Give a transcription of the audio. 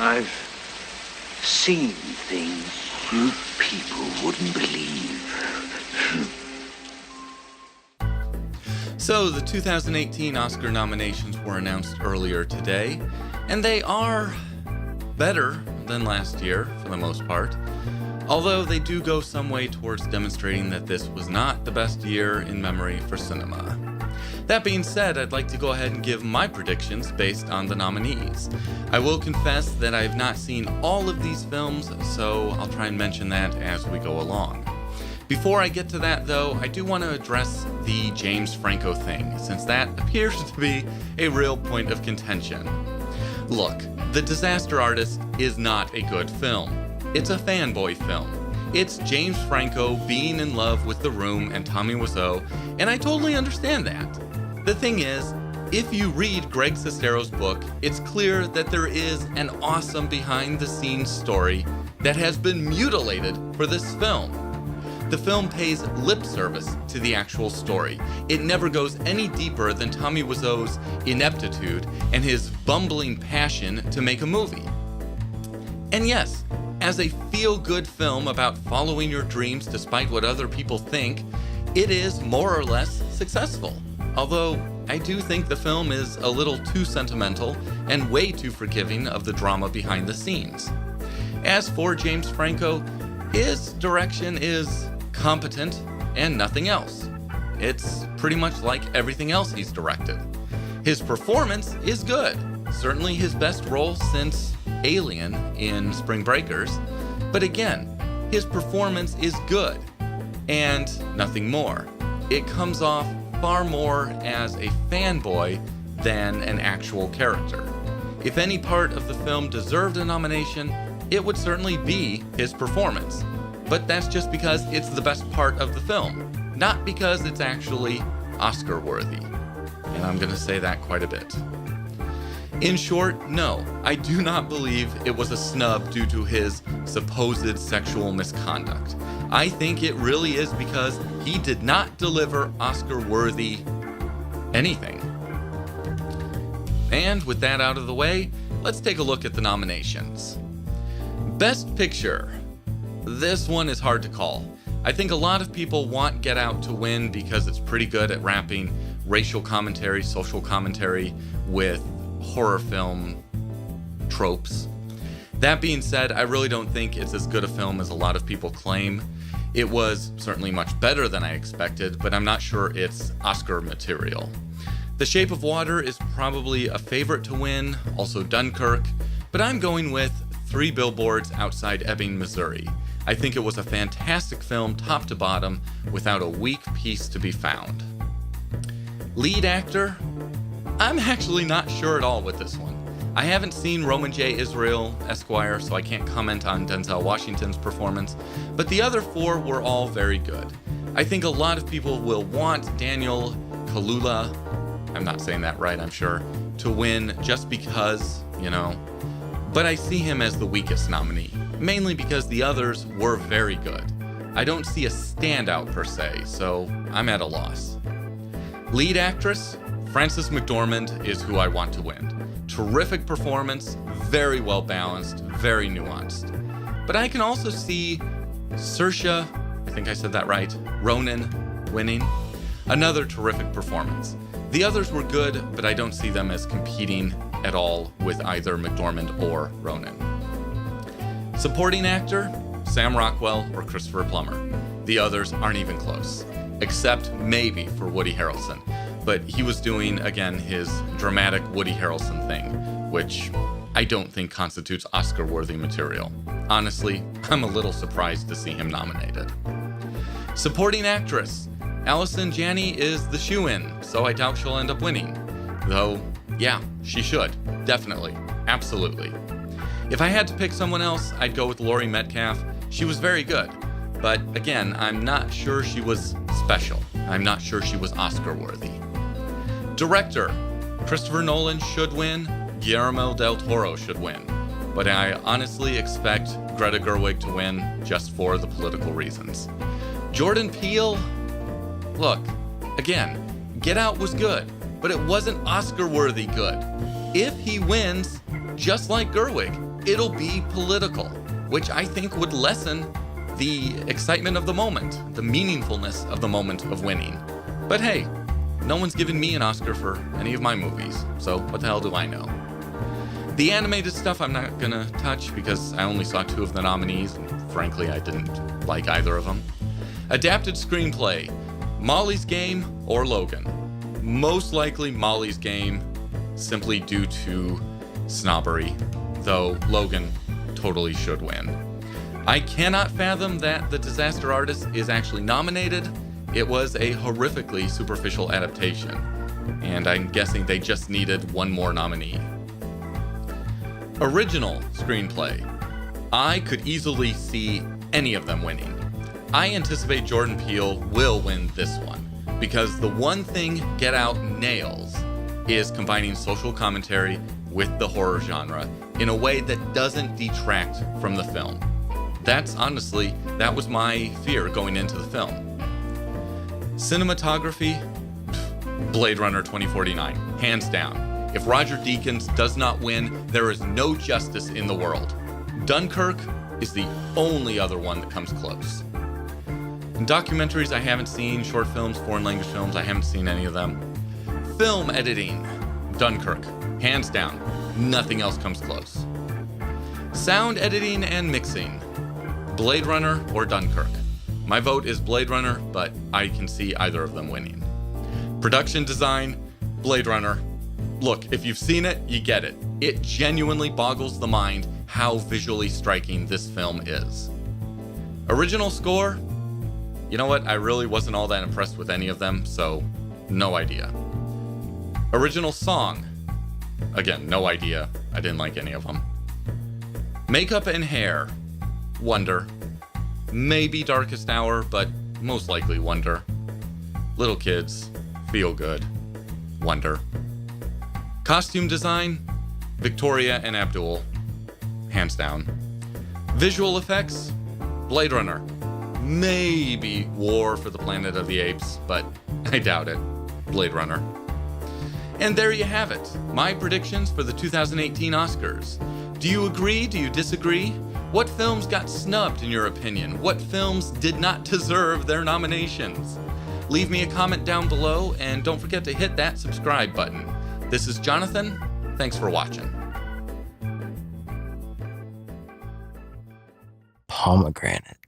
I've seen things you people wouldn't believe. So, the 2018 Oscar nominations were announced earlier today, and they are better than last year, for the most part. Although they do go some way towards demonstrating that this was not the best year in memory for cinema. That being said, I'd like to go ahead and give my predictions based on the nominees. I will confess that I have not seen all of these films, so I'll try and mention that as we go along. Before I get to that, though, I do want to address the James Franco thing, since that appears to be a real point of contention. Look, The Disaster Artist is not a good film. It's a fanboy film. It's James Franco being in love with The Room and Tommy Wiseau, and I totally understand that. The thing is, if you read Greg Sestero's book, it's clear that there is an awesome behind-the-scenes story that has been mutilated for this film. The film pays lip service to the actual story. It never goes any deeper than Tommy Wiseau's ineptitude and his bumbling passion to make a movie. And yes, as a feel-good film about following your dreams despite what other people think, it is more or less successful. Although, I do think the film is a little too sentimental and way too forgiving of the drama behind the scenes. As for James Franco, his direction is competent and nothing else. It's pretty much like everything else he's directed. His performance is good, certainly his best role since Alien in Spring Breakers, but again, his performance is good and nothing more. It comes off far more as a fanboy than an actual character. If any part of the film deserved a nomination, it would certainly be his performance. But that's just because it's the best part of the film, not because it's actually Oscar-worthy. And I'm going to say that quite a bit. In short, no, I do not believe it was a snub due to his supposed sexual misconduct. I think it really is because he did not deliver Oscar-worthy anything. And with that out of the way, let's take a look at the nominations. Best Picture. This one is hard to call. I think a lot of people want Get Out to win because it's pretty good at wrapping racial commentary, social commentary with horror film tropes. That being said, I really don't think it's as good a film as a lot of people claim. It was certainly much better than I expected, but I'm not sure it's Oscar material. The Shape of Water is probably a favorite to win, also Dunkirk, but I'm going with Three Billboards Outside Ebbing, Missouri. I think it was a fantastic film top to bottom without a weak piece to be found. Lead actor? I'm actually not sure at all with this one. I haven't seen Roman J. Israel, Esquire, so I can't comment on Denzel Washington's performance, but the other four were all very good. I think a lot of people will want Daniel Kaluuya, I'm not saying that right, I'm sure, to win just because, but I see him as the weakest nominee, mainly because the others were very good. I don't see a standout per se, so I'm at a loss. Lead actress? Frances McDormand is who I want to win. Terrific performance, very well balanced, very nuanced. But I can also see Saoirse, I think I said that right, Ronan winning. Another terrific performance. The others were good, but I don't see them as competing at all with either McDormand or Ronan. Supporting actor? Sam Rockwell or Christopher Plummer. The others aren't even close, except maybe for Woody Harrelson. But he was doing, again, his dramatic Woody Harrelson thing, which I don't think constitutes Oscar-worthy material. Honestly, I'm a little surprised to see him nominated. Supporting actress. Allison Janney is the shoo-in, so I doubt she'll end up winning. Though, yeah, she should. Definitely. Absolutely. If I had to pick someone else, I'd go with Laurie Metcalf. She was very good. But again, I'm not sure she was special. I'm not sure she was Oscar-worthy. Director. Christopher Nolan should win. Guillermo del Toro should win. But I honestly expect Greta Gerwig to win just for the political reasons. Jordan Peele? Look, again, Get Out was good, but it wasn't Oscar-worthy good. If he wins, just like Gerwig, it'll be political, which I think would lessen the excitement of the moment, the meaningfulness of the moment of winning. But hey, no one's given me an Oscar for any of my movies, so what the hell do I know? The animated stuff I'm not gonna touch because I only saw 2 of the nominees, and frankly, I didn't like either of them. Adapted screenplay, Molly's Game or Logan. Most likely Molly's Game, simply due to snobbery, though Logan totally should win. I cannot fathom that The Disaster Artist is actually nominated. It was a horrifically superficial adaptation, and I'm guessing they just needed one more nominee. Original screenplay. I could easily see any of them winning. I anticipate Jordan Peele will win this one, because the one thing Get Out nails is combining social commentary with the horror genre in a way that doesn't detract from the film. That was my fear going into the film. Cinematography, Blade Runner 2049, hands down. If Roger Deakins does not win, there is no justice in the world. Dunkirk is the only other one that comes close. In documentaries I haven't seen, short films, foreign language films, I haven't seen any of them. Film editing, Dunkirk, hands down. Nothing else comes close. Sound editing and mixing, Blade Runner or Dunkirk. My vote is Blade Runner, but I can see either of them winning. Production design, Blade Runner. Look, if you've seen it, you get it. It genuinely boggles the mind how visually striking this film is. Original score, you know what? I really wasn't all that impressed with any of them, so no idea. Original song, again, no idea. I didn't like any of them. Makeup and hair, Wonder. Maybe Darkest Hour, but most likely Wonder. Little Kids, Feel Good, Wonder. Costume design, Victoria and Abdul, hands down. Visual effects, Blade Runner. Maybe War for the Planet of the Apes, but I doubt it. Blade Runner. And there you have it, my predictions for the 2018 Oscars. Do you agree? Do you disagree? What films got snubbed in your opinion? What films did not deserve their nominations? Leave me a comment down below and don't forget to hit that subscribe button. This is Jonathan. Thanks for watching. Pomegranate.